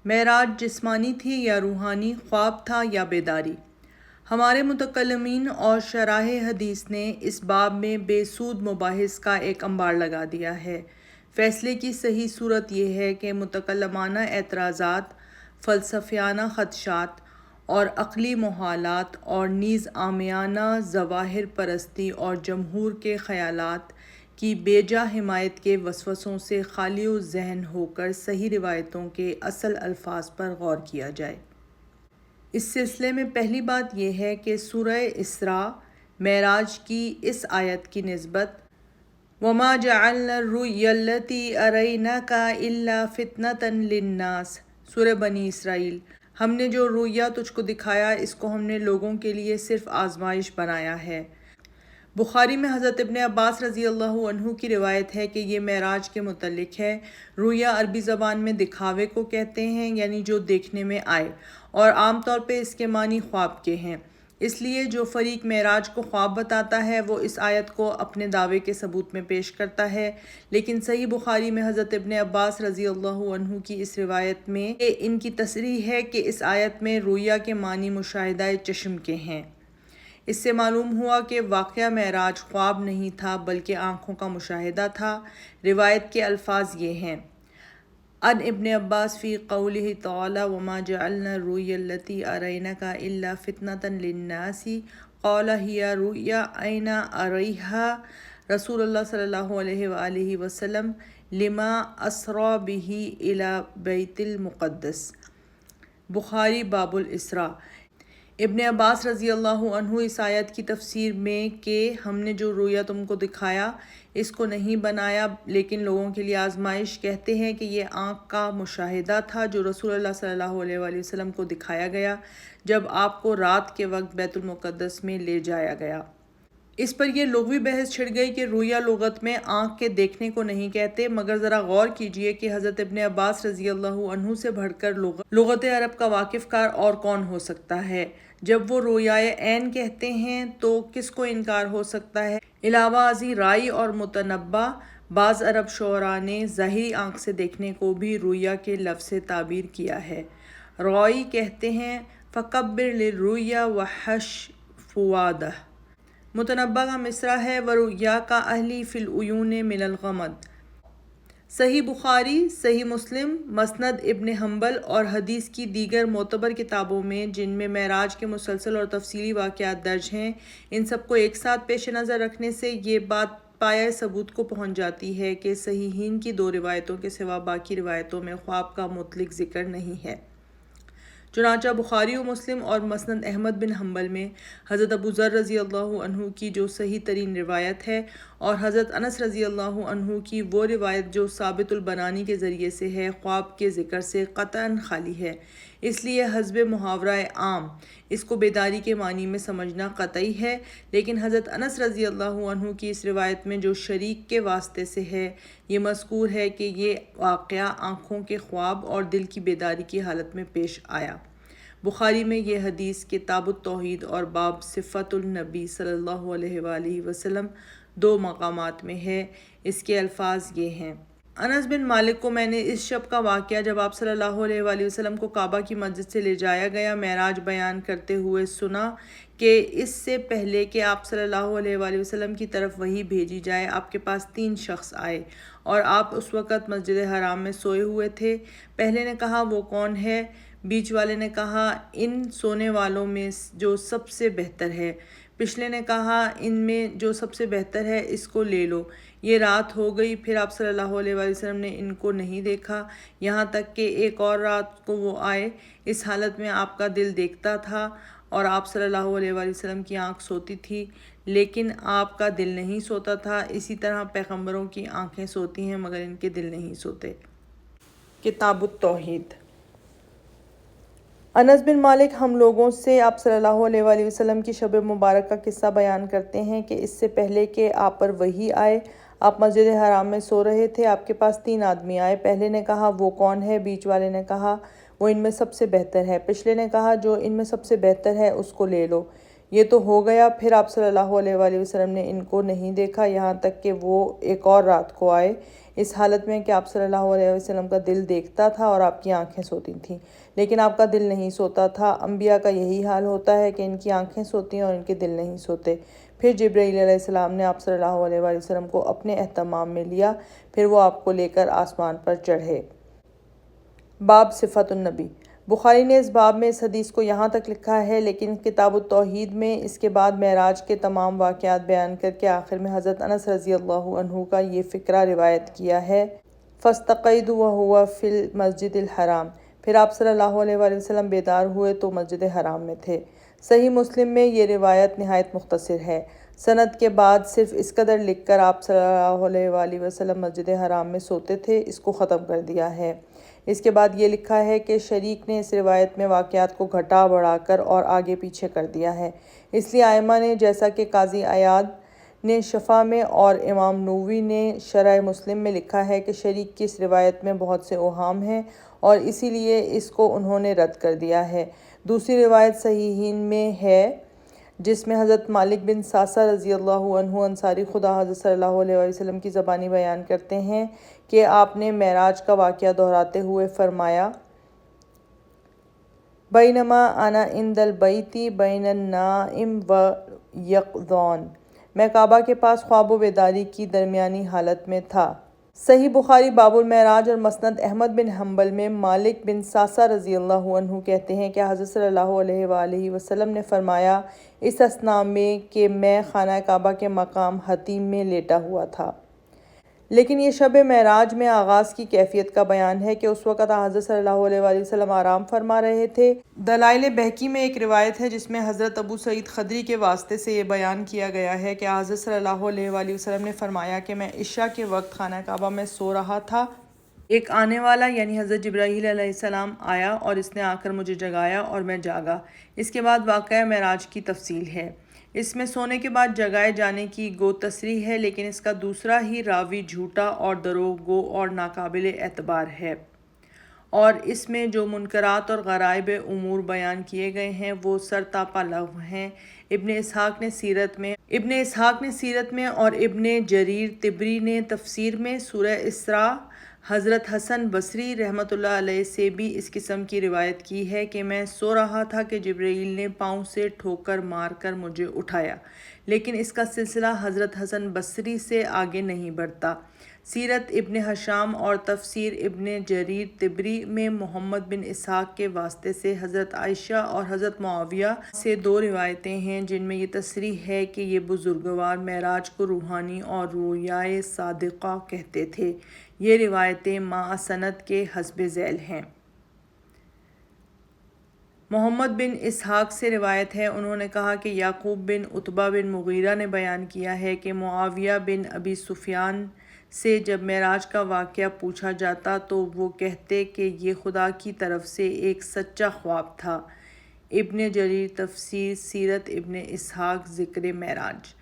معراج جسمانی تھی یا روحانی، خواب تھا یا بیداری؟ ہمارے متکلمین اور شراح حدیث نے اس باب میں بے سود مباحث کا ایک انبار لگا دیا ہے۔ فیصلے کی صحیح صورت یہ ہے کہ متکلمانہ اعتراضات، فلسفیانہ خدشات اور عقلی محالات اور نیز عامیانہ ظواہر پرستی اور جمہور کے خیالات کی بیجا حمایت کے وسوسوں سے خالی الذہن ہو کر صحیح روایتوں کے اصل الفاظ پر غور کیا جائے۔ اس سلسلے میں پہلی بات یہ ہے کہ سورہ اسراء معراج کی اس آیت کی نسبت وَمَا جَعَلْنَا الرُّؤْيَا الَّتِي أَرَيْنَاكَ إِلَّا فِتْنَةً لِلنَّاسِ سورہ بنی اسرائیل، ہم نے جو رویا تجھ کو دکھایا اس کو ہم نے لوگوں کے لیے صرف آزمائش بنایا ہے۔ بخاری میں حضرت ابن عباس رضی اللہ عنہ کی روایت ہے کہ یہ معراج کے متعلق ہے۔ رویا عربی زبان میں دکھاوے کو کہتے ہیں، یعنی جو دیکھنے میں آئے، اور عام طور پہ اس کے معنی خواب کے ہیں۔ اس لیے جو فریق معراج کو خواب بتاتا ہے وہ اس آیت کو اپنے دعوے کے ثبوت میں پیش کرتا ہے، لیکن صحیح بخاری میں حضرت ابن عباس رضی اللہ عنہ کی اس روایت میں ان کی تصریح ہے کہ اس آیت میں رویا کے معنی مشاہدہ چشم کے ہیں۔ اس سے معلوم ہوا کہ واقعہ معراج خواب نہیں تھا بلکہ آنکھوں کا مشاہدہ تھا۔ روایت کے الفاظ یہ ہیں: عن ابن عباس فی قولہ تعالی وما جعلنا الرؤیا التي أريناك إلا فتنة للناس قال هي رؤیا أين أريها رسول اللہ صلی اللہ علیہ وآلہ وسلم لما أسرى به إلى بیت المقدس۔ بخاری باب الاسراء۔ ابن عباس رضی اللہ عنہ اس آیت کی تفسیر میں کہ ہم نے جو رویا تم کو دکھایا اس کو نہیں بنایا لیکن لوگوں کے لیے آزمائش، کہتے ہیں کہ یہ آنکھ کا مشاہدہ تھا جو رسول اللہ صلی اللہ علیہ وآلہ وسلم کو دکھایا گیا جب آپ کو رات کے وقت بیت المقدس میں لے جایا گیا۔ اس پر یہ لغوی بحث چھڑ گئی کہ رویا لغت میں آنکھ کے دیکھنے کو نہیں کہتے، مگر ذرا غور کیجئے کہ حضرت ابن عباس رضی اللہ عنہ سے بڑھ کر لغت عرب کا واقف کار اور کون ہو سکتا ہے؟ جب وہ رویائے عین کہتے ہیں تو کس کو انکار ہو سکتا ہے؟ علاوہ ازیں رائی اور متنبع بعض عرب شعراء نے ظاہری آنکھ سے دیکھنے کو بھی رویا کے لفظ سے تعبیر کیا ہے۔ رائی کہتے ہیں فَكَبِّرْ لِلرُّؤْيَا وَحَشْ فُؤَادَهُ۔ متنبع کا مصرع ہے وَرُؤْيَاكَ أَهْلِي فِي الْعُيُونِ مِنَ الْغَمَدِ۔ صحیح بخاری، صحیح مسلم، مسند ابن حنبل اور حدیث کی دیگر معتبر کتابوں میں جن میں معراج کے مسلسل اور تفصیلی واقعات درج ہیں، ان سب کو ایک ساتھ پیش نظر رکھنے سے یہ بات پایہ ثبوت کو پہنچ جاتی ہے کہ صحیحین کی دو روایتوں کے سوا باقی روایتوں میں خواب کا مطلق ذکر نہیں ہے۔ چنانچہ بخاری و مسلم اور مسند احمد بن حنبل میں حضرت ابو ذر رضی اللہ عنہ کی جو صحیح ترین روایت ہے اور حضرت انس رضی اللہ عنہ کی وہ روایت جو ثابت البنانی کے ذریعے سے ہے، خواب کے ذکر سے قطعاً خالی ہے۔ اس لیے حسب محاورہ عام اس کو بیداری کے معنی میں سمجھنا قطعی ہے، لیکن حضرت انس رضی اللہ عنہ کی اس روایت میں جو شریک کے واسطے سے ہے یہ مذکور ہے کہ یہ واقعہ آنکھوں کے خواب اور دل کی بیداری کی حالت میں پیش آیا۔ بخاری میں یہ حدیث کتاب التوحید اور باب صفت النبی صلی اللہ علیہ وآلہ وسلم دو مقامات میں ہے۔ اس کے الفاظ یہ ہیں: انس بن مالک کو میں نے اس شب کا واقعہ جب آپ صلی اللہ علیہ وآلہ وسلم کو کعبہ کی مسجد سے لے جایا گیا معراج بیان کرتے ہوئے سنا کہ اس سے پہلے کہ آپ صلی اللہ علیہ وآلہ وسلم کی طرف وحی بھیجی جائے آپ کے پاس 3 شخص آئے اور آپ اس وقت مسجد حرام میں سوئے ہوئے تھے۔ پہلے نے کہا وہ کون ہے؟ بیچ والے نے کہا ان سونے والوں میں جو سب سے بہتر ہے۔ پچھلے نے کہا ان میں جو سب سے بہتر ہے اس کو لے لو۔ یہ رات ہو گئی، پھر آپ صلی اللہ علیہ وآلہ وسلم نے ان کو نہیں دیکھا یہاں تک کہ ایک اور رات کو وہ آئے۔ اس حالت میں آپ کا دل دیکھتا تھا اور آپ صلی اللہ علیہ وآلہ وسلم کی آنکھ سوتی تھی لیکن آپ کا دل نہیں سوتا تھا۔ اسی طرح پیغمبروں کی آنکھیں سوتی ہیں مگر ان کے دل نہیں سوتے۔ کتاب التوحید۔ انس بن مالک ہم لوگوں سے آپ صلی اللہ علیہ وآلہ وسلم کی شب مبارک کا قصہ بیان کرتے ہیں کہ اس سے پہلے کہ آپ پر وحی آئے آپ مسجد حرام میں سو رہے تھے، آپ کے پاس 3 آدمی آئے۔ پہلے نے کہا وہ کون ہے؟ بیچ والے نے کہا وہ ان میں سب سے بہتر ہے۔ پچھلے نے کہا جو ان میں سب سے بہتر ہے اس کو لے لو۔ یہ تو ہو گیا، پھر آپ صلی اللہ علیہ وآلہ وسلم نے ان کو نہیں دیکھا یہاں تک کہ وہ ایک اور رات کو آئے۔ اس حالت میں کہ آپ صلی اللہ علیہ وسلم کا دل دیکھتا تھا اور آپ کی آنکھیں سوتی تھیں، لیکن آپ کا دل نہیں سوتا تھا۔ انبیاء کا یہی حال ہوتا ہے کہ ان کی آنکھیں سوتی ہیں اور ان کے دل نہیں سوتے۔ پھر جبرائیل علیہ السلام نے آپ صلی اللہ علیہ وآلہ وسلم کو اپنے اہتمام میں لیا، پھر وہ آپ کو لے کر آسمان پر چڑھے۔ باب صفت النبی۔ بخاری نے اس باب میں اس حدیث کو یہاں تک لکھا ہے، لیکن کتاب التوحید میں اس کے بعد معراج کے تمام واقعات بیان کر کے آخر میں حضرت انس رضی اللہ عنہ کا یہ فقرہ روایت کیا ہے، فاستيقظ وهو في المسجد الحرام۔ پھر آپ صلی اللہ علیہ وآلہ وسلم بیدار ہوئے تو مسجد حرام میں تھے۔ صحیح مسلم میں یہ روایت نہایت مختصر ہے۔ سند کے بعد صرف اس قدر لکھ کر آپ صلی اللہ علیہ وآلہ وسلم مسجد حرام میں سوتے تھے، اس کو ختم کر دیا ہے۔ اس کے بعد یہ لکھا ہے کہ شریک نے اس روایت میں واقعات کو گھٹا بڑھا کر اور آگے پیچھے کر دیا ہے۔ اس لیے ائمہ نے، جیسا کہ قاضی عیاض نے شفا میں اور امام نووی نے شرح مسلم میں لکھا ہے کہ شریک کی اس روایت میں بہت سے اوہام ہیں اور اسی لیے اس کو انہوں نے رد کر دیا ہے۔ دوسری روایت صحیحین میں ہے جس میں حضرت مالک بن ساسا رضی اللہ عنہ انصاری خدا حضرت صلی اللہ علیہ وآلہ وسلم کی زبانی بیان کرتے ہیں کہ آپ نے معراج کا واقعہ دہراتے ہوئے فرمایا، بینما انا عند البیت بین النائم والیقظان، میں کعبہ کے پاس خواب و بیداری کی درمیانی حالت میں تھا۔ صحیح بخاری باب المعراج اور مسند احمد بن حنبل میں مالک بن ساسا رضی اللہ عنہ کہتے ہیں کہ حضرت صلی اللہ علیہ وآلہ وسلم نے فرمایا اس اثناء میں کہ میں خانہ کعبہ کے مقام حطیم میں لیٹا ہوا تھا۔ لیکن یہ شب معراج میں آغاز کی کیفیت کا بیان ہے کہ اس وقت حضرت صلی اللہ علیہ وآلہ وسلم آرام فرما رہے تھے۔ دلائل بہقی میں ایک روایت ہے جس میں حضرت ابو سعید خدری کے واسطے سے یہ بیان کیا گیا ہے کہ حضرت صلی اللہ علیہ وآلہ وسلم نے فرمایا کہ میں عشاء کے وقت خانہ کعبہ میں سو رہا تھا، ایک آنے والا یعنی حضرت جبرائیل علیہ السلام آیا اور اس نے آ کر مجھے جگایا اور میں جاگا۔ اس کے بعد واقعہ معراج کی تفصیل ہے۔ اس میں سونے کے بعد جگائے جانے کی گو تصریح ہے، لیکن اس کا دوسرا ہی راوی جھوٹا اور دروغ گو اور ناقابل اعتبار ہے، اور اس میں جو منکرات اور غرائب امور بیان کیے گئے ہیں وہ سرتاپا لغو ہیں۔ ابن اسحاق نے سیرت میں اور ابن جریر طبری نے تفسیر میں سورہ اسراء حضرت حسن بصری رحمۃ اللہ علیہ سے بھی اس قسم کی روایت کی ہے کہ میں سو رہا تھا کہ جبرائیل نے پاؤں سے ٹھوکر مار کر مجھے اٹھایا، لیکن اس کا سلسلہ حضرت حسن بصری سے آگے نہیں بڑھتا۔ سیرت ابن ہشام اور تفسیر ابن جریر طبری میں محمد بن اسحاق کے واسطے سے حضرت عائشہ اور حضرت معاویہ سے دو روایتیں ہیں جن میں یہ تصریح ہے کہ یہ بزرگوار معراج کو روحانی اور رویائے صادقہ کہتے تھے۔ یہ روایتیں مع سند کے حسب ذیل ہیں۔ محمد بن اسحاق سے روایت ہے، انہوں نے کہا کہ یعقوب بن عتبہ بن مغیرہ نے بیان کیا ہے کہ معاویہ بن ابی سفیان سے جب معراج کا واقعہ پوچھا جاتا تو وہ کہتے کہ یہ خدا کی طرف سے ایک سچا خواب تھا۔ ابن جریر تفسیر سیرت ابن اسحاق ذکر معراج،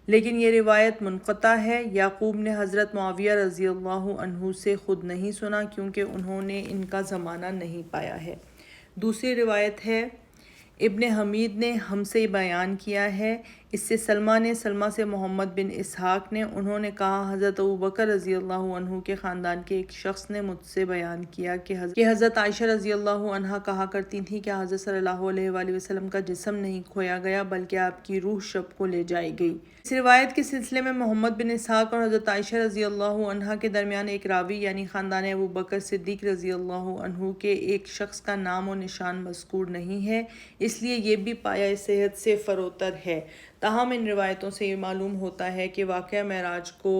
لیکن یہ روایت منقطع ہے۔ یعقوب نے حضرت معاویہ رضی اللہ عنہ سے خود نہیں سنا کیونکہ انہوں نے ان کا زمانہ نہیں پایا ہے۔ دوسری روایت ہے، ابن حمید نے ہم سے بیان کیا ہے، اس سے سلمہ نے، سلمہ سے محمد بن اسحاق نے، انہوں نے کہا حضرت ابوبکر رضی اللہ عنہ کے خاندان کے ایک شخص نے مجھ سے بیان کیا کہ حضرت عائشہ رضی اللہ عنہا کہا کرتی تھیں کہ حضرت صلی اللہ علیہ وآلہ وسلم کا جسم نہیں کھویا گیا بلکہ آپ کی روح شب کو لے جائی گئی۔ اس روایت کے سلسلے میں محمد بن اسحاق اور حضرت عائشہ رضی اللہ عنہا کے درمیان ایک راوی یعنی خاندان ابوبکر صدیق رضی اللہ عنہ کے ایک شخص کا نام و نشان مذکور نہیں ہے، اس لیے یہ بھی پایہ صحت سے فروتر ہے۔ تاہم ان روایتوں سے یہ معلوم ہوتا ہے کہ واقعہ معراج کو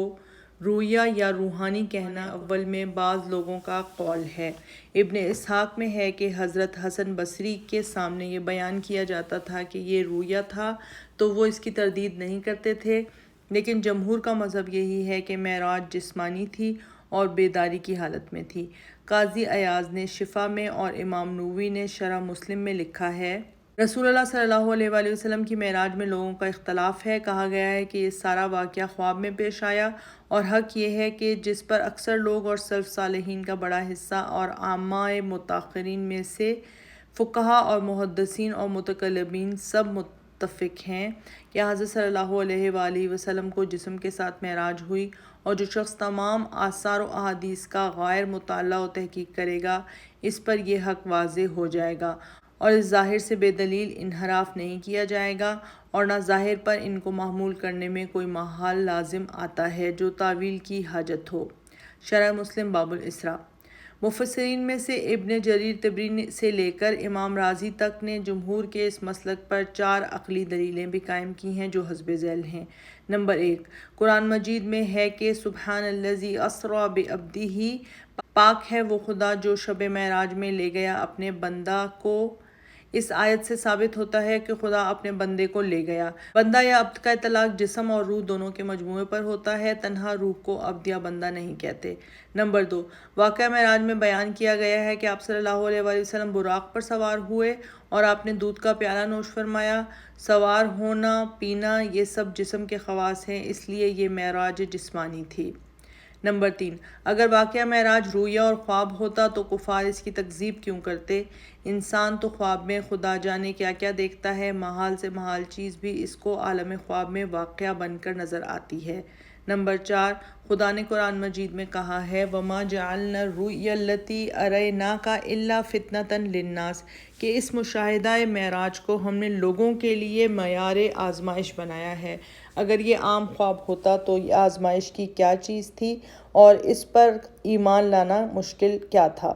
رویا یا روحانی کہنا اول میں بعض لوگوں کا قول ہے۔ ابن اسحاق میں ہے کہ حضرت حسن بصری کے سامنے یہ بیان کیا جاتا تھا کہ یہ رویا تھا تو وہ اس کی تردید نہیں کرتے تھے، لیکن جمہور کا مذہب یہی ہے کہ معراج جسمانی تھی اور بیداری کی حالت میں تھی۔ قاضی عیاض نے شفا میں اور امام نووی نے شرح مسلم میں لکھا ہے، رسول اللہ صلی اللہ علیہ وآلہ وسلم کی معراج میں لوگوں کا اختلاف ہے۔ کہا گیا ہے کہ یہ سارا واقعہ خواب میں پیش آیا، اور حق یہ ہے کہ جس پر اکثر لوگ اور سلف صالحین کا بڑا حصہ اور عامہ متاخرین میں سے فقہا اور محدثین اور متکلمین سب متفق ہیں کہ حضرت صلی اللہ علیہ وآلہ وسلم کو جسم کے ساتھ معراج ہوئی اور جو شخص تمام آثار و احادیث کا غیر مطالعہ و تحقیق کرے گا اس پر یہ حق واضح ہو جائے گا اور اس ظاہر سے بے دلیل انحراف نہیں کیا جائے گا اور نہ ظاہر پر ان کو محمول کرنے میں کوئی محال لازم آتا ہے جو تاویل کی حاجت ہو۔ شرح مسلم باب الاسراء۔ مفسرین میں سے ابن جریر طبری سے لے کر امام رازی تک نے جمہور کے اس مسلک پر 4 عقلی دلیلیں بھی قائم کی ہیں جو حسب ذیل ہیں۔ نمبر 1، قرآن مجید میں ہے کہ سبحان الذی اسریٰ بعبدہ، پاک ہے وہ خدا جو شب معراج میں لے گیا اپنے بندہ کو۔ اس آیت سے ثابت ہوتا ہے کہ خدا اپنے بندے کو لے گیا۔ بندہ یا عبد کا اطلاق جسم اور روح دونوں کے مجموعے پر ہوتا ہے، تنہا روح کو عبد یا بندہ نہیں کہتے۔ نمبر 2، واقعہ معراج میں بیان کیا گیا ہے کہ آپ صلی اللہ علیہ وآلہ وسلم براق پر سوار ہوئے اور آپ نے دودھ کا پیالہ نوش فرمایا۔ سوار ہونا، پینا یہ سب جسم کے خواص ہیں، اس لیے یہ معراج جسمانی تھی۔ نمبر 3، اگر واقعہ معراج رویا اور خواب ہوتا تو کفار اس کی تکذیب کیوں کرتے؟ انسان تو خواب میں خدا جانے کیا کیا دیکھتا ہے، محال سے محال چیز بھی اس کو عالم خواب میں واقعہ بن کر نظر آتی ہے۔ نمبر 4، خدا نے قرآن مجید میں کہا ہے وَمَا جَعَلْنَا الرُّؤْيَا الَّتِي أَرَيْنَاكَ إِلَّا فِتْنَةً لِلنَّاسِ، کہ اس مشاہدہ معراج کو ہم نے لوگوں کے لیے معیار آزمائش بنایا ہے۔ اگر یہ عام خواب ہوتا تو یہ آزمائش کی کیا چیز تھی اور اس پر ایمان لانا مشکل کیا تھا؟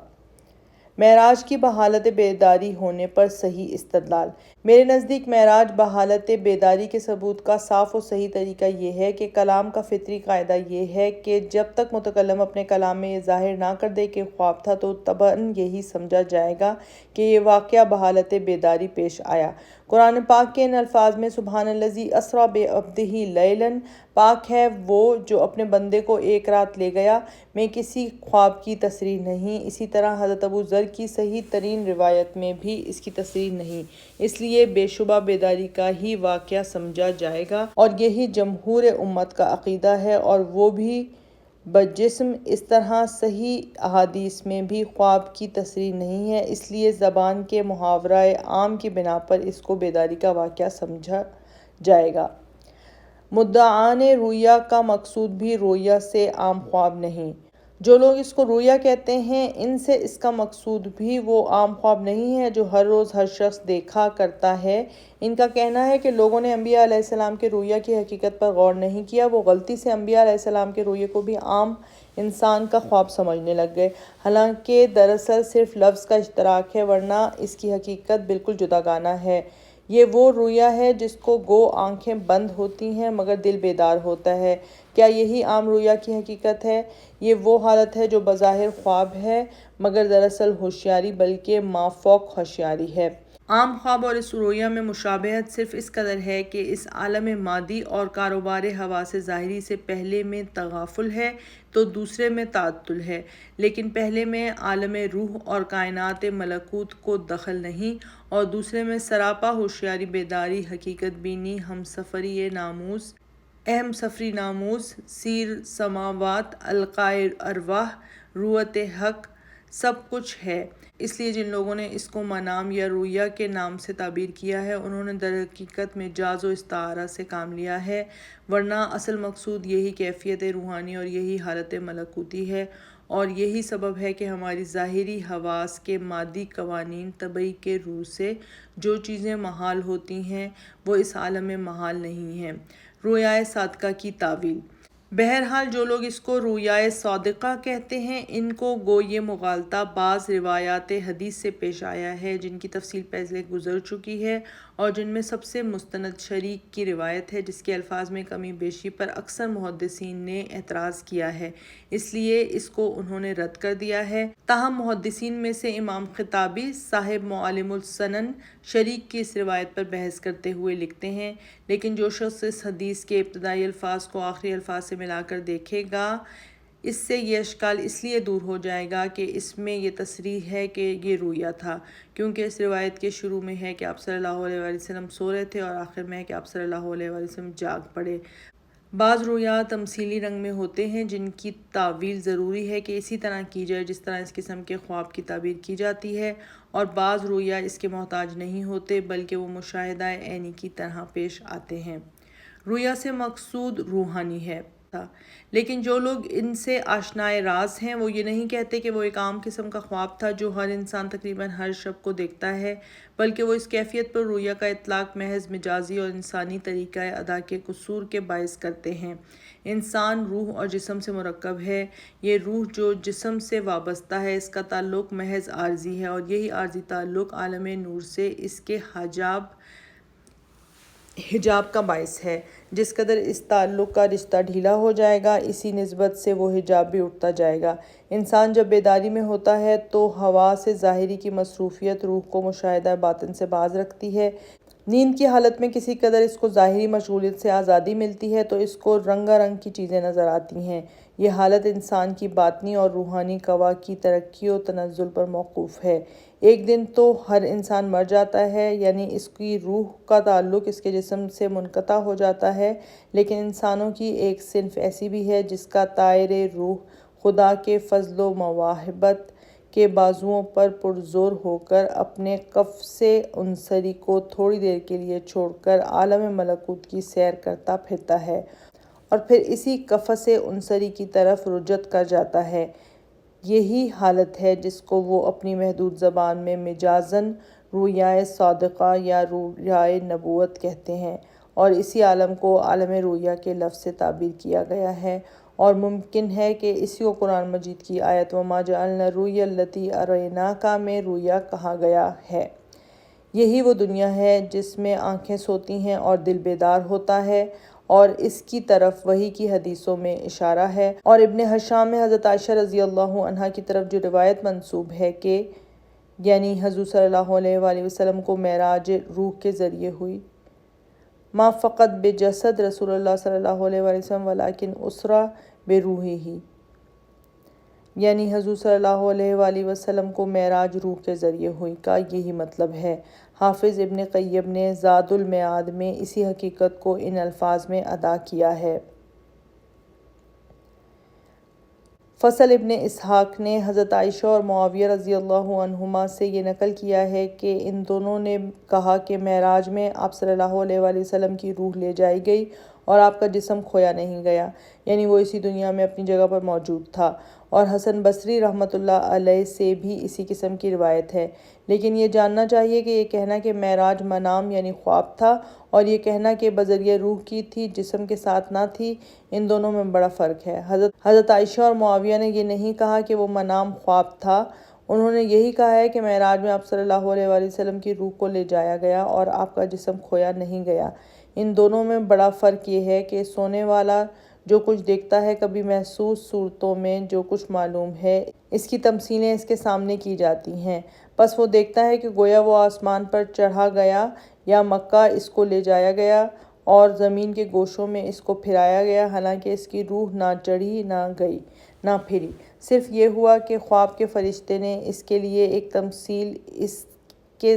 معراج کی بحالت بیداری ہونے پر صحیح استدلال۔ میرے نزدیک معراج بحالت بیداری کے ثبوت کا صاف و صحیح طریقہ یہ ہے کہ کلام کا فطری قاعدہ یہ ہے کہ جب تک متکلم اپنے کلام میں یہ ظاہر نہ کر دے کہ خواب تھا تو طبعاً یہی سمجھا جائے گا کہ یہ واقعہ بحالت بیداری پیش آیا۔ قرآن پاک کے ان الفاظ میں سبحان الذی اسریٰ بعبدہ لیلاً، پاک ہے وہ جو اپنے بندے کو ایک رات لے گیا، میں کسی خواب کی تصریح نہیں۔ اسی طرح حضرت ابو ذر کی صحیح ترین روایت میں بھی اس کی تصریح نہیں، اس لیے بے شبہ بیداری کا ہی واقعہ سمجھا جائے گا اور یہی جمہور امت کا عقیدہ ہے، اور وہ بھی بجسم۔ اس طرح صحیح احادیث میں بھی خواب کی تصریح نہیں ہے، اس لیے زبان کے محاورہ عام کی بنا پر اس کو بیداری کا واقعہ سمجھا جائے گا۔ مدعاان رؤیا کا مقصود بھی رؤیا سے عام خواب نہیں۔ جو لوگ اس کو رؤیا کہتے ہیں ان سے اس کا مقصود بھی وہ عام خواب نہیں ہے جو ہر روز ہر شخص دیکھا کرتا ہے۔ ان کا کہنا ہے کہ لوگوں نے انبیاء علیہ السلام کے رؤیا کی حقیقت پر غور نہیں کیا، وہ غلطی سے انبیاء علیہ السلام کے رؤے کو بھی عام انسان کا خواب سمجھنے لگ گئے، حالانکہ دراصل صرف لفظ کا اشتراک ہے، ورنہ اس کی حقیقت بالکل جداگانہ ہے۔ یہ وہ رؤیا ہے جس کو گو آنکھیں بند ہوتی ہیں مگر دل بیدار ہوتا ہے۔ کیا یہی عام رؤیا کی حقیقت ہے؟ یہ وہ حالت ہے جو بظاہر خواب ہے مگر دراصل ہوشیاری بلکہ مافوق ہوشیاری ہے۔ عام خواب اور اس رؤیا میں مشابہت صرف اس قدر ہے کہ اس عالم مادی اور کاروبار حواس ظاہری سے پہلے میں تغافل ہے تو دوسرے میں تعطل ہے، لیکن پہلے میں عالم روح اور کائنات ملکوت کو دخل نہیں اور دوسرے میں سراپا ہوشیاری، بیداری، حقیقت بینی، ہم سفری ناموس، سیر سماوات، القائے ارواح، رویت حق، سب کچھ ہے۔ اس لیے جن لوگوں نے اس کو منام یا رؤیا کے نام سے تعبیر کیا ہے انہوں نے در حقیقت مجاز و استعارہ سے کام لیا ہے، ورنہ اصل مقصود یہی کیفیت روحانی اور یہی حالت ملکوتی ہے، اور یہی سبب ہے کہ ہماری ظاہری حواس کے مادی قوانین طبعی کے روح سے جو چیزیں محال ہوتی ہیں وہ اس عالم میں محال نہیں ہیں۔ رؤیائے صادقہ کی تعویل۔ بہرحال جو لوگ اس کو رؤیائے صادقہ کہتے ہیں ان کو گو یہ مغالطہ بعض روایات حدیث سے پیش آیا ہے جن کی تفصیل پہلے گزر چکی ہے اور جن میں سب سے مستند شریک کی روایت ہے جس کے الفاظ میں کمی بیشی پر اکثر محدثین نے اعتراض کیا ہے، اس لیے اس کو انہوں نے رد کر دیا ہے۔ تاہم محدثین میں سے امام خطابی صاحب معالم السنن شریک کی اس روایت پر بحث کرتے ہوئے لکھتے ہیں، لیکن جو شخص اس حدیث کے ابتدائی الفاظ کو آخری الفاظ سے ملا کر دیکھے گا اس سے یہ اشکال اس لیے دور ہو جائے گا کہ اس میں یہ تصریح ہے کہ یہ رؤیا تھا، کیونکہ اس روایت کے شروع میں ہے کہ آپ صلی اللہ علیہ وآلہ وسلم سو رہے تھے اور آخر میں ہے کہ آپ صلی اللہ علیہ وآلہ وسلم جاگ پڑے۔ بعض رؤیا تمثیلی رنگ میں ہوتے ہیں جن کی تعویل ضروری ہے کہ اسی طرح کی جائے جس طرح اس قسم کے خواب کی تعبیر کی جاتی ہے، اور بعض رؤیا اس کے محتاج نہیں ہوتے بلکہ وہ مشاہدہ عینی کی طرح پیش آتے ہیں۔ رؤیا سے مقصود روحانی ہے۔ تھا۔ لیکن جو لوگ ان سے آشنائے راز ہیں وہ یہ نہیں کہتے کہ وہ ایک عام قسم کا خواب تھا جو ہر انسان تقریباً ہر شب کو دیکھتا ہے، بلکہ وہ اس کیفیت پر رؤیا کا اطلاق محض مجازی اور انسانی طریقہ ادا کے قصور کے باعث کرتے ہیں۔ انسان روح اور جسم سے مرکب ہے۔ یہ روح جو جسم سے وابستہ ہے اس کا تعلق محض عارضی ہے، اور یہی عارضی تعلق عالم نور سے اس کے حجاب کا باعث ہے۔ جس قدر اس تعلق کا رشتہ ڈھیلا ہو جائے گا اسی نسبت سے وہ حجاب بھی اٹھتا جائے گا۔ انسان جب بیداری میں ہوتا ہے تو حواس ظاہری کی مصروفیت روح کو مشاہدہ باطن سے باز رکھتی ہے۔ نیند کی حالت میں کسی قدر اس کو ظاہری مشغولیت سے آزادی ملتی ہے تو اس کو رنگا رنگ کی چیزیں نظر آتی ہیں۔ یہ حالت انسان کی باطنی اور روحانی قوا کی ترقی و تنزل پر موقوف ہے۔ ایک دن تو ہر انسان مر جاتا ہے، یعنی اس کی روح کا تعلق اس کے جسم سے منقطع ہو جاتا ہے، لیکن انسانوں کی ایک صنف ایسی بھی ہے جس کا طائر روح خدا کے فضل و مواہبت کے بازوؤں پر پرزور ہو کر اپنے قفس عنصری کو تھوڑی دیر کے لیے چھوڑ کر عالم ملکوت کی سیر کرتا پھرتا ہے اور پھر اسی قفس عنصری کی طرف رجوع کر جاتا ہے۔ یہی حالت ہے جس کو وہ اپنی محدود زبان میں مجازاً رؤیائے صادقہ یا رؤیائے نبوت کہتے ہیں، اور اسی عالم کو عالم رؤیا کے لفظ سے تعبیر کیا گیا ہے، اور ممکن ہے کہ اسی کو قرآن مجید کی آیت وَمَا جَعَلْنَا الرُّؤْيَا الَّتِي أَرَيْنَاكَ میں رؤیا کہا گیا ہے۔ یہی وہ دنیا ہے جس میں آنکھیں سوتی ہیں اور دل بیدار ہوتا ہے، اور اس کی طرف وحی کی حدیثوں میں اشارہ ہے۔ اور ابن حشام میں حضرت عائشہ رضی اللہ عنہا کی طرف جو روایت منسوب ہے کہ یعنی حضور صلی اللہ علیہ وآلہ وسلم کو معراج روح کے ذریعے ہوئی، ما فقط بجسد رسول اللہ صلی اللہ علیہ وآلہ وسلم ولیکن اسرا بروحہ، یعنی حضور صلی اللہ علیہ وآلہ وسلم کو معراج روح کے ذریعے ہوئی کا یہی مطلب ہے۔ حافظ ابن قیم نے زاد المعاد میں اسی حقیقت کو ان الفاظ میں ادا کیا ہے۔ فصل ابن اسحاق نے حضرت عائشہ اور معاویہ رضی اللہ عنہما سے یہ نقل کیا ہے کہ ان دونوں نے کہا کہ معراج میں آپ صلی اللہ علیہ وآلہ وسلم کی روح لے جائی گئی اور آپ کا جسم کھویا نہیں گیا، یعنی وہ اسی دنیا میں اپنی جگہ پر موجود تھا۔ اور حسن بصری رحمۃ اللہ علیہ سے بھی اسی قسم کی روایت ہے۔ لیکن یہ جاننا چاہیے کہ یہ کہنا کہ معراج منام یعنی خواب تھا اور یہ کہنا کہ بذریعہ روح کی تھی، جسم کے ساتھ نہ تھی، ان دونوں میں بڑا فرق ہے۔ حضرت عائشہ اور معاویہ نے یہ نہیں کہا کہ وہ منام خواب تھا، انہوں نے یہی کہا ہے کہ معراج میں آپ صلی اللہ علیہ وآلہ وسلم کی روح کو لے جایا گیا اور آپ کا جسم کھویا نہیں گیا۔ ان دونوں میں بڑا فرق یہ ہے کہ سونے والا جو کچھ دیکھتا ہے، کبھی محسوس صورتوں میں جو کچھ معلوم ہے اس کی تمثیلیں اس کے سامنے کی جاتی ہیں، بس وہ دیکھتا ہے کہ گویا وہ آسمان پر چڑھا گیا یا مکہ اس کو لے جایا گیا اور زمین کے گوشوں میں اس کو پھرایا گیا، حالانکہ اس کی روح نہ چڑھی نہ گئی نہ پھری۔ صرف یہ ہوا کہ خواب کے فرشتے نے اس کے لیے ایک تمثیل اس کے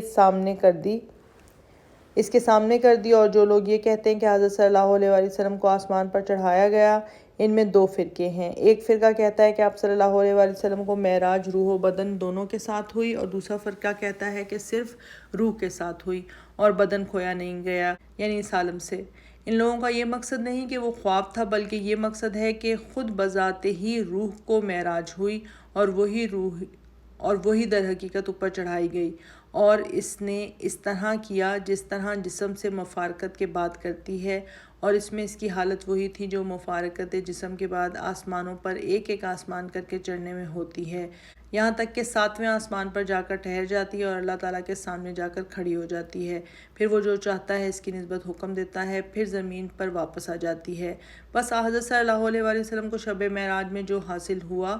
سامنے کر دی اور جو لوگ یہ کہتے ہیں کہ حضرت صلی اللہ علیہ وآلہ وسلم کو آسمان پر چڑھایا گیا، ان میں دو فرقے ہیں۔ ایک فرقہ کہتا ہے کہ آپ صلی اللہ علیہ وآلہ وسلم کو معراج روح و بدن دونوں کے ساتھ ہوئی، اور دوسرا فرقہ کہتا ہے کہ صرف روح کے ساتھ ہوئی اور بدن کھویا نہیں گیا، یعنی اس عالم سے۔ ان لوگوں کا یہ مقصد نہیں کہ وہ خواب تھا، بلکہ یہ مقصد ہے کہ خود بذات ہی روح کو معراج ہوئی اور وہی در حقیقت اوپر چڑھائی گئی، اور اس نے اس طرح کیا جس طرح جسم سے مفارقت کے بعد کرتی ہے، اور اس میں اس کی حالت وہی تھی جو مفارقت جسم کے بعد آسمانوں پر ایک ایک آسمان کر کے چڑھنے میں ہوتی ہے، یہاں تک کہ 7ویں آسمان پر جا کر ٹھہر جاتی ہے اور اللہ تعالیٰ کے سامنے جا کر کھڑی ہو جاتی ہے۔ پھر وہ جو چاہتا ہے اس کی نسبت حکم دیتا ہے، پھر زمین پر واپس آ جاتی ہے۔ بس حضرت صلی اللہ علیہ وآلہ وسلم کو شب معراج میں جو حاصل ہوا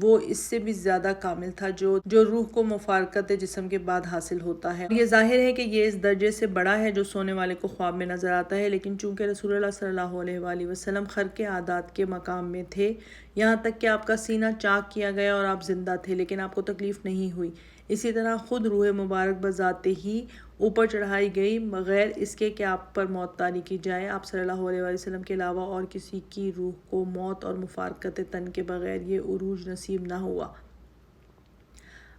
وہ اس سے بھی زیادہ کامل تھا جو روح کو مفارقت جسم کے بعد حاصل ہوتا ہے۔ یہ ظاہر ہے کہ یہ اس درجے سے بڑا ہے جو سونے والے کو خواب میں نظر آتا ہے، لیکن چونکہ رسول اللہ صلی اللہ علیہ وآلہ وسلم خرق عادات کے مقام میں تھے، یہاں تک کہ آپ کا سینہ چاک کیا گیا اور آپ زندہ تھے، لیکن آپ کو تکلیف نہیں ہوئی، اسی طرح خود روح مبارک بذات ہی اوپر چڑھائی گئی بغیر اس کے کہ آپ پر موت طاری کی جائے۔ آپ صلی اللہ علیہ وآلہ وسلم کے علاوہ اور کسی کی روح کو موت اور مفارقت تن کے بغیر یہ عروج نصیب نہ ہوا۔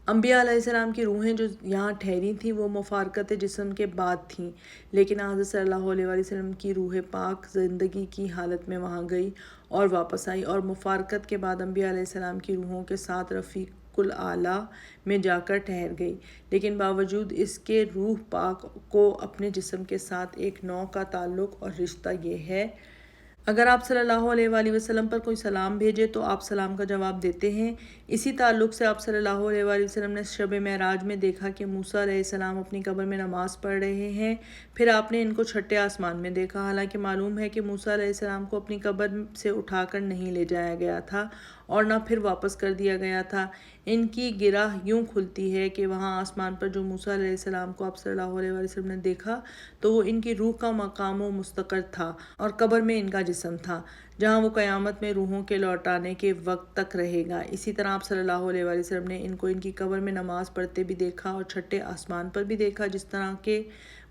انبیاء علیہ السلام کی روحیں جو یہاں ٹھہری تھیں وہ مفارقت جسم کے بعد تھیں، لیکن حضرت صلی اللہ علیہ وآلہ وسلم کی روح پاک زندگی کی حالت میں وہاں گئی اور واپس آئی اور مفارقت کے بعد انبیاء علیہ السلام کی روحوں کے ساتھ رفیق الاعلیٰ میں جا کر ٹھہر گئی، لیکن باوجود اس کے روح پاک کو اپنے جسم کے ساتھ ایک نوع کا تعلق اور رشتہ یہ ہے اگر آپ صلی اللہ علیہ وآلہ وسلم پر کوئی سلام بھیجے تو آپ سلام کا جواب دیتے ہیں۔ اسی تعلق سے آپ صلی اللہ علیہ وآلہ وسلم نے شب معراج میں دیکھا کہ موسیٰ علیہ السلام اپنی قبر میں نماز پڑھ رہے ہیں، پھر آپ نے ان کو چھٹے آسمان میں دیکھا۔ حالانکہ معلوم ہے کہ موسیٰ علیہ السلام کو اپنی قبر سے اٹھا کر نہیں لے جایا گیا تھا اور نہ پھر واپس کر دیا گیا تھا۔ ان کی گرہ یوں کھلتی ہے کہ وہاں آسمان پر جو موسیٰ علیہ السلام کو آپ صلی اللہ علیہ وآلہ وسلم نے دیکھا تو وہ ان کی روح کا مقام و مستقر تھا اور قبر میں ان کا جسم تھا، جہاں وہ قیامت میں روحوں کے لوٹانے کے وقت تک رہے گا۔ اسی طرح آپ صلی اللہ علیہ وآلہ وسلم نے ان کو ان کی قبر میں نماز پڑھتے بھی دیکھا اور چھٹے آسمان پر بھی دیکھا، جس طرح کے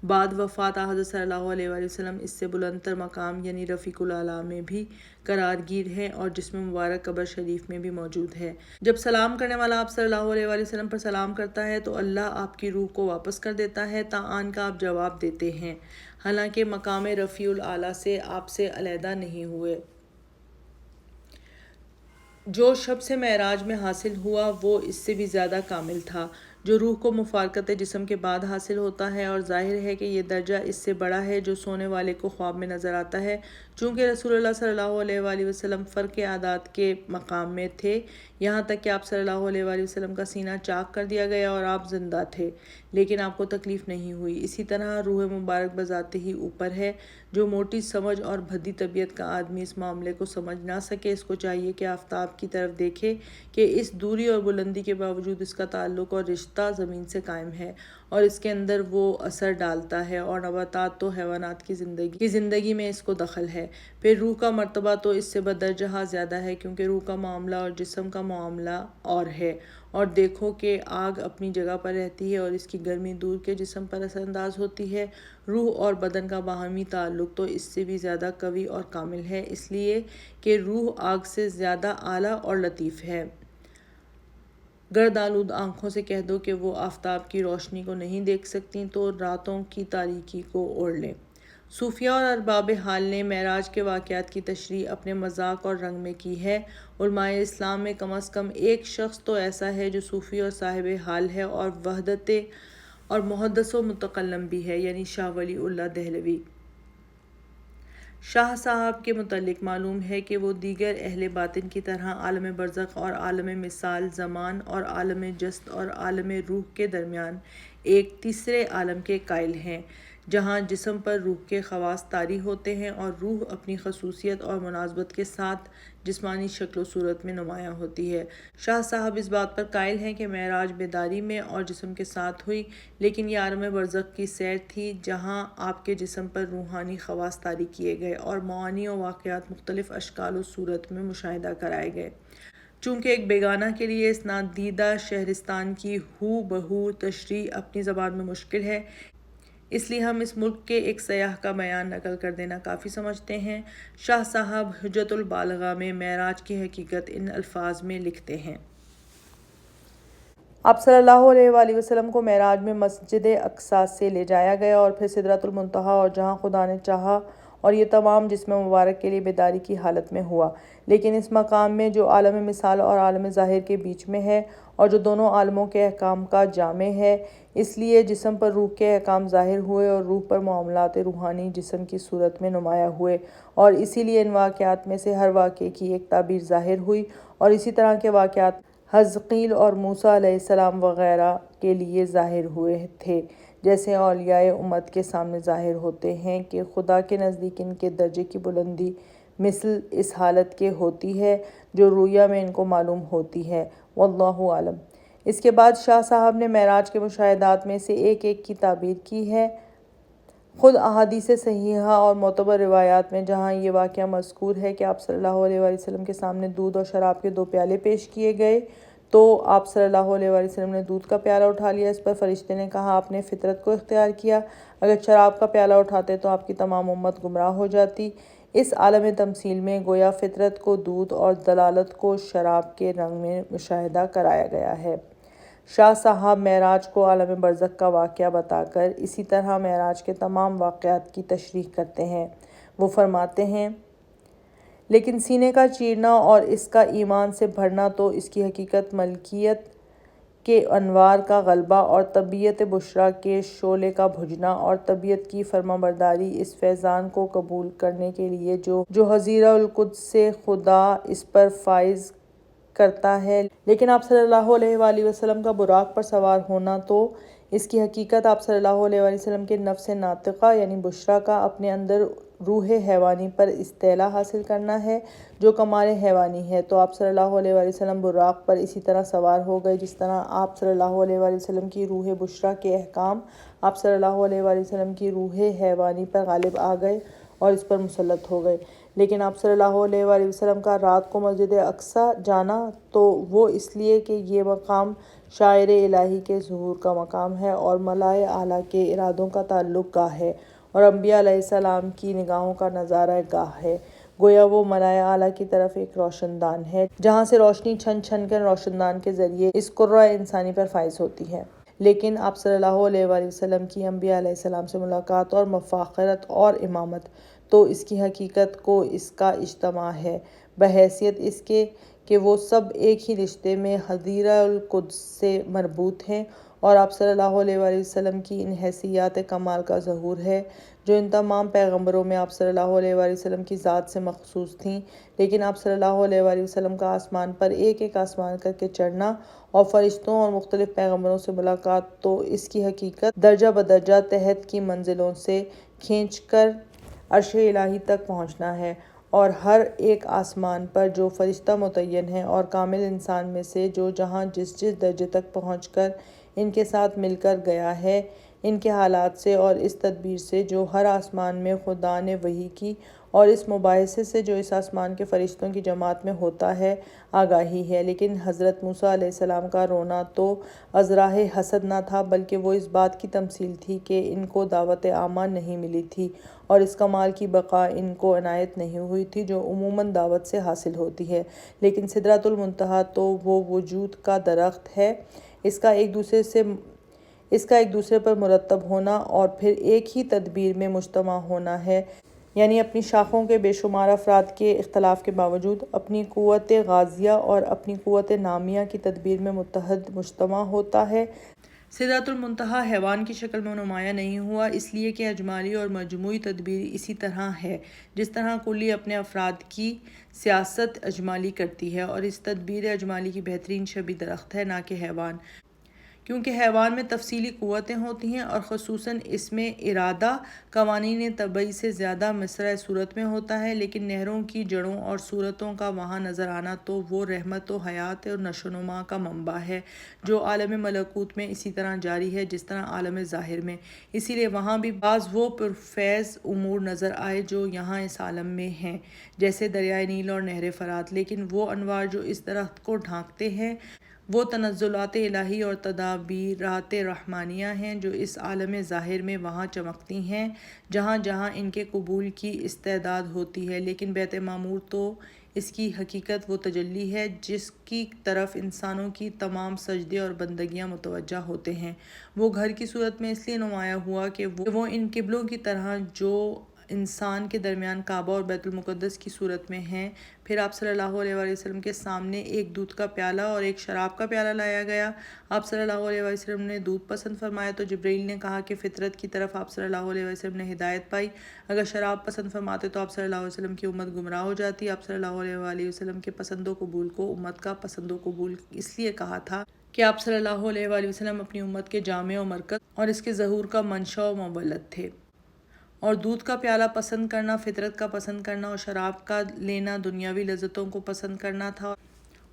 بعد وفات حضرت صلی اللہ علیہ وآلہ وسلم اس سے بلندتر مقام یعنی رفیق الاعلیٰ میں بھی قرار گیر ہے اور جسم مبارک قبر شریف میں بھی موجود ہے۔ جب سلام کرنے والا آپ صلی اللہ علیہ وآلہ وسلم پر سلام کرتا ہے تو اللہ آپ کی روح کو واپس کر دیتا ہے تاآن کا آپ جواب دیتے ہیں، حالانکہ مقام رفیع الاعلیٰ سے آپ سے علیحدہ نہیں ہوئے۔ جو شب سے معراج میں حاصل ہوا وہ اس سے بھی زیادہ کامل تھا، جو روح کو مفارقت جسم کے بعد حاصل ہوتا ہے، اور ظاہر ہے کہ یہ درجہ اس سے بڑا ہے جو سونے والے کو خواب میں نظر آتا ہے۔ چونکہ رسول اللہ صلی اللہ علیہ وآلہ وسلم فرق عادات کے مقام میں تھے، یہاں تک کہ آپ صلی اللہ علیہ وآلہ وسلم کا سینہ چاک کر دیا گیا اور آپ زندہ تھے، لیکن آپ کو تکلیف نہیں ہوئی۔ اسی طرح روح مبارک بذات ہی اوپر ہے۔ جو موٹی سمجھ اور بھدی طبیعت کا آدمی اس معاملے کو سمجھ نہ سکے، اس کو چاہیے کہ آفتاب کی طرف دیکھے کہ اس دوری اور بلندی کے باوجود اس کا تعلق اور رشتہ زمین سے قائم ہے اور اس کے اندر وہ اثر ڈالتا ہے، اور نباتات تو حیوانات کی زندگی میں اس کو دخل ہے۔ پھر روح کا مرتبہ تو اس سے بدرجہ زیادہ ہے، کیونکہ روح کا معاملہ اور جسم کا معاملہ اور ہے۔ اور دیکھو کہ آگ اپنی جگہ پر رہتی ہے اور اس کی گرمی دور کے جسم پر اثر انداز ہوتی ہے، روح اور بدن کا باہمی تعلق تو اس سے بھی زیادہ قوی اور کامل ہے، اس لیے کہ روح آگ سے زیادہ اعلیٰ اور لطیف ہے۔ گرد آلود آنکھوں سے کہہ دو کہ وہ آفتاب کی روشنی کو نہیں دیکھ سکتیں تو راتوں کی تاریکی کو اوڑھ لیں۔ صوفیہ اور ارباب حال نے معراج کے واقعات کی تشریح اپنے مذاق اور رنگ میں کی ہے۔ علماء اسلام میں کم از کم ایک شخص تو ایسا ہے جو صوفی اور صاحب حال ہے اور وحدت اور محدث و متکلم بھی ہے، یعنی شاہ ولی اللہ دہلوی۔ شاہ صاحب کے متعلق معلوم ہے کہ وہ دیگر اہل باطن کی طرح عالم برزخ اور عالم مثال زمان اور عالم جسد اور عالم روح کے درمیان ایک تیسرے عالم کے قائل ہیں، جہاں جسم پر روح کے خواص طاری ہوتے ہیں اور روح اپنی خصوصیت اور مناسبت کے ساتھ جسمانی شکل و صورت میں نمایاں ہوتی ہے۔ شاہ صاحب اس بات پر قائل ہیں کہ معراج بیداری میں اور جسم کے ساتھ ہوئی، لیکن یہ عالم برزخ کی سیر تھی جہاں آپ کے جسم پر روحانی خواص طاری کیے گئے اور معانی و واقعات مختلف اشکال و صورت میں مشاہدہ کرائے گئے۔ چونکہ ایک بیگانہ کے لیے اس نادیدہ شہرستان کی ہو بہو تشریح اپنی زبان میں مشکل ہے، اس لیے ہم اس ملک کے ایک سیاح کا بیان نقل کر دینا کافی سمجھتے ہیں۔ شاہ صاحب حجت البالغہ میں معراج کی حقیقت ان الفاظ میں لکھتے ہیں۔ آپ صلی اللہ علیہ وآلہ وسلم کو معراج میں مسجد اقصیٰ سے لے جایا گیا اور پھر سدرۃ المنتہیٰ اور جہاں خدا نے چاہا، اور یہ تمام جسم مبارک کے لیے بیداری کی حالت میں ہوا۔ لیکن اس مقام میں جو عالم مثال اور عالم ظاہر کے بیچ میں ہے اور جو دونوں عالموں کے احکام کا جامع ہے، اس لیے جسم پر روح کے احکام ظاہر ہوئے اور روح پر معاملات روحانی جسم کی صورت میں نمایاں ہوئے، اور اسی لیے ان واقعات میں سے ہر واقعے کی ایک تعبیر ظاہر ہوئی، اور اسی طرح کے واقعات حزقیل اور موسیٰ علیہ السلام وغیرہ کے لیے ظاہر ہوئے تھے، جیسے اولیاء امت کے سامنے ظاہر ہوتے ہیں کہ خدا کے نزدیک ان کے درجے کی بلندی مثل اس حالت کے ہوتی ہے جو رؤیا میں ان کو معلوم ہوتی ہے، واللہ عالم۔ اس کے بعد شاہ صاحب نے معراج کے مشاہدات میں سے ایک ایک کی تعبیر کی ہے۔ خود احادیث صحیحہ اور معتبر روایات میں جہاں یہ واقعہ مذکور ہے کہ آپ صلی اللہ علیہ وآلہ وسلم کے سامنے دودھ اور شراب کے 2 پیالے پیش کیے گئے تو آپ صلی اللہ علیہ وآلہ وسلم نے دودھ کا پیالہ اٹھا لیا۔ اس پر فرشتے نے کہا، آپ نے فطرت کو اختیار کیا، اگر شراب کا پیالہ اٹھاتے تو آپ کی تمام امت گمراہ ہو جاتی۔ اس عالم تمثیل میں گویا فطرت کو دودھ اور دلالت کو شراب کے رنگ میں مشاہدہ کرایا گیا ہے۔ شاہ صاحب معراج کو عالم برزخ کا واقعہ بتا کر اسی طرح معراج کے تمام واقعات کی تشریح کرتے ہیں۔ وہ فرماتے ہیں، لیکن سینے کا چیرنا اور اس کا ایمان سے بھرنا تو اس کی حقیقت ملکیت کے انوار کا غلبہ اور طبیعت بشریٰ کے شعلے کا بجھنا اور طبیعت کی فرمانبرداری اس فیضان کو قبول کرنے کے لیے جو حضیرہ القدس سے خدا اس پر فائض کرتا ہے۔ لیکن آپ صلی اللہ علیہ وآلہ وسلم کا براق پر سوار ہونا تو اس کی حقیقت آپ صلی اللہ علیہ وآلہ وسلم کے نفس ناطقہ یعنی بشریٰ کا اپنے اندر روح حیوانی پر استعلا حاصل کرنا ہے جو کمال حیوانی ہے۔ تو آپ صلی اللہ علیہ وآلہ وسلم براق پر اسی طرح سوار ہو گئے جس طرح آپ صلی اللہ علیہ وآلہ وسلم کی روح بشریٰ کے احکام آپ صلی اللہ علیہ وآلہ وسلم کی روح حیوانی پر غالب آ گئے اور اس پر مسلط ہو گئے۔ لیکن آپ صلی اللہ علیہ وآلہ وسلم کا رات کو مسجد اقصیٰ جانا تو وہ اس لیے کہ یہ مقام شاعر الہی کے ظہور کا مقام ہے اور ملائے اعلیٰ کے ارادوں کا تعلق گاہ ہے اور انبیاء علیہ السلام کی نگاہوں کا نظارہ گاہ ہے۔ گویا وہ ملائے اعلیٰ کی طرف ایک روشن دان ہے جہاں سے روشنی چھن چھن کر روشن دان کے ذریعے اس قرہ انسانی پر فائض ہوتی ہے۔ لیکن آپ صلی اللہ علیہ وآلہ وسلم کی انبیاء علیہ السلام سے ملاقات اور مفاخرت اور امامت تو اس کی حقیقت کو اس کا اجتماع ہے بحیثیت اس کے کہ وہ سب ایک ہی رشتے میں حضیرہ القدس سے مربوط ہیں اور آپ صلی اللہ علیہ وآلہ وسلم کی ان حیثیات کمال کا ظہور ہے جو ان تمام پیغمبروں میں آپ صلی اللہ علیہ وآلہ وسلم کی ذات سے مخصوص تھیں۔ لیکن آپ صلی اللہ علیہ وآلہ وسلم کا آسمان پر ایک ایک آسمان کر کے چڑھنا اور فرشتوں اور مختلف پیغمبروں سے ملاقات تو اس کی حقیقت درجہ بدرجہ تحت کی منزلوں سے کھینچ کر عرش الہی تک پہنچنا ہے اور ہر ایک آسمان پر جو فرشتہ متعین ہے اور کامل انسان میں سے جو جہاں جس درجے تک پہنچ کر ان کے ساتھ مل کر گیا ہے ان کے حالات سے اور اس تدبیر سے جو ہر آسمان میں خدا نے وحی کی اور اس مباحثے سے جو اس آسمان کے فرشتوں کی جماعت میں ہوتا ہے آگاہی ہے۔ لیکن حضرت موسیٰ علیہ السلام کا رونا تو ازراہ حسد نہ تھا بلکہ وہ اس بات کی تمثیل تھی کہ ان کو دعوت عامہ نہیں ملی تھی اور اس کمال کی بقا ان کو عنایت نہیں ہوئی تھی جو عموماً دعوت سے حاصل ہوتی ہے۔ لیکن سدرۃ المنتہیٰ تو وہ وجود کا درخت ہے اس کا ایک دوسرے پر مرتب ہونا اور پھر ایک ہی تدبیر میں مجتمع ہونا ہے یعنی اپنی شاخوں کے بے شمار افراد کے اختلاف کے باوجود اپنی قوت غازیہ اور اپنی قوت نامیہ کی تدبیر میں متحد مجتمع ہوتا ہے۔ سدرۃ المنتہیٰ حیوان کی شکل میں نمایاں نہیں ہوا اس لیے کہ اجمالی اور مجموعی تدبیر اسی طرح ہے جس طرح کلی اپنے افراد کی سیاست اجمالی کرتی ہے اور اس تدبیر اجمالی کی بہترین شبیہ درخت ہے نہ کہ حیوان، کیونکہ حیوان میں تفصیلی قوتیں ہوتی ہیں اور خصوصاً اس میں ارادہ قوانین طبعی سے زیادہ مسرع صورت میں ہوتا ہے۔ لیکن نہروں کی جڑوں اور صورتوں کا وہاں نظر آنا تو وہ رحمت و حیات اور نشو و نما کا منبع ہے جو عالم ملکوت میں اسی طرح جاری ہے جس طرح عالم ظاہر میں، اسی لیے وہاں بھی بعض وہ پرفیض امور نظر آئے جو یہاں اس عالم میں ہیں جیسے دریائے نیل اور نہر فرات، لیکن وہ انوار جو اس درخت کو ڈھانکتے ہیں وہ تنزلات الہی اور تدابیرات رحمانیہ ہیں جو اس عالم ظاہر میں وہاں چمکتی ہیں جہاں جہاں ان کے قبول کی استعداد ہوتی ہے۔ لیکن بیت معمور تو اس کی حقیقت وہ تجلی ہے جس کی طرف انسانوں کی تمام سجدے اور بندگیاں متوجہ ہوتے ہیں۔ وہ گھر کی صورت میں اس لیے نمایاں ہوا کہ وہ ان قبلوں کی طرح جو انسان کے درمیان کعبہ اور بیت المقدس کی صورت میں ہیں۔ پھر آپ صلی اللہ علیہ وآلہ وسلم کے سامنے ایک دودھ کا پیالہ اور ایک شراب کا پیالہ لایا گیا۔ آپ صلی اللہ علیہ وآلہ وسلم نے دودھ پسند فرمایا تو جبرائیل نے کہا کہ فطرت کی طرف آپ صلی اللہ علیہ وسلم نے ہدایت پائی، اگر شراب پسند فرماتے تو آپ صلی اللہ علیہ وسلم کی امت گمراہ ہو جاتی۔ آپ صلی اللہ علیہ وآلہ وسلم کے پسند و قبول کو امت کا پسند و قبول اس لیے کہا تھا کہ آپ صلی اللہ علیہ وآلہ وسلم اپنی امت کے جامع و مرکز اور اس کے ظہور کا منشا و مولد تھے، اور دودھ کا پیالہ پسند کرنا فطرت کا پسند کرنا اور شراب کا لینا دنیاوی لذتوں کو پسند کرنا تھا۔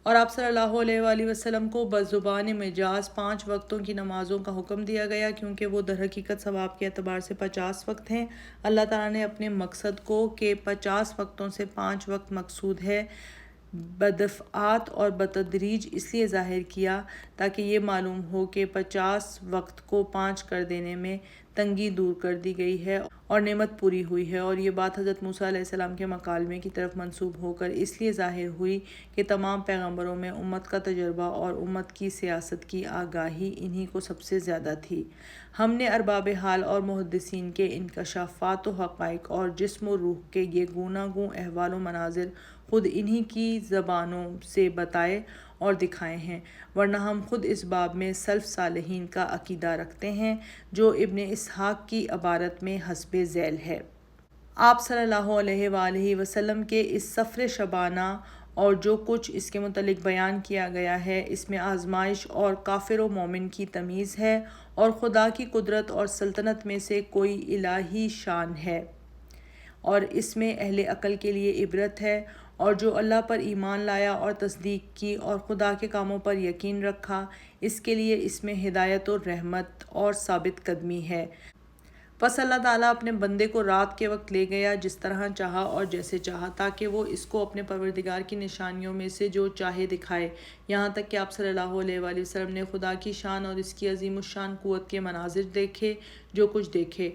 اور آپ صلی اللہ علیہ وآلہ وسلم کو بزبان مجاز 5 وقتوں کی نمازوں کا حکم دیا گیا کیونکہ وہ در حقیقت ثواب کے اعتبار سے 50 وقت ہیں۔ اللہ تعالیٰ نے اپنے مقصد کو کہ 50 وقتوں سے 5 وقت مقصود ہے بدفعات اور بتدریج اس لیے ظاہر کیا تاکہ یہ معلوم ہو کہ 50 وقت کو 5 کر دینے میں تنگی دور کر دی گئی ہے اور نعمت پوری ہوئی ہے، اور یہ بات حضرت موسیٰ علیہ السلام کے مکالمے کی طرف منسوب ہو کر اس لیے ظاہر ہوئی کہ تمام پیغمبروں میں امت کا تجربہ اور امت کی سیاست کی آگاہی انہی کو سب سے زیادہ تھی۔ ہم نے ارباب حال اور محدثین کے انکشافات و حقائق اور جسم و روح کے یہ گوناگوں احوال و مناظر خود انہی کی زبانوں سے بتائے اور دکھائے ہیں، ورنہ ہم خود اس باب میں سلف صالحین کا عقیدہ رکھتے ہیں جو ابن اسحاق کی عبارت میں حسب ذیل ہے۔ آپ صلی اللہ علیہ وآلہ وسلم کے اس سفر شبانہ اور جو کچھ اس کے متعلق بیان کیا گیا ہے، اس میں آزمائش اور کافر و مومن کی تمیز ہے، اور خدا کی قدرت اور سلطنت میں سے کوئی الہی شان ہے، اور اس میں اہل عقل کے لیے عبرت ہے، اور جو اللہ پر ایمان لایا اور تصدیق کی اور خدا کے کاموں پر یقین رکھا، اس کے لیے اس میں ہدایت و رحمت اور ثابت قدمی ہے۔ پس اللہ تعالیٰ اپنے بندے کو رات کے وقت لے گیا جس طرح چاہا اور جیسے چاہا، تاکہ وہ اس کو اپنے پروردگار کی نشانیوں میں سے جو چاہے دکھائے، یہاں تک کہ آپ صلی اللہ علیہ وآلہ وسلم نے خدا کی شان اور اس کی عظیم الشان قوت کے مناظر دیکھے، جو کچھ دیکھے،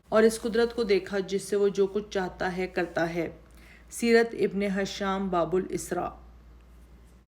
اور اس قدرت کو دیکھا جس سے وہ جو کچھ چاہتا ہے کرتا ہے۔ سیرت ابن ہشام باب الاسراء۔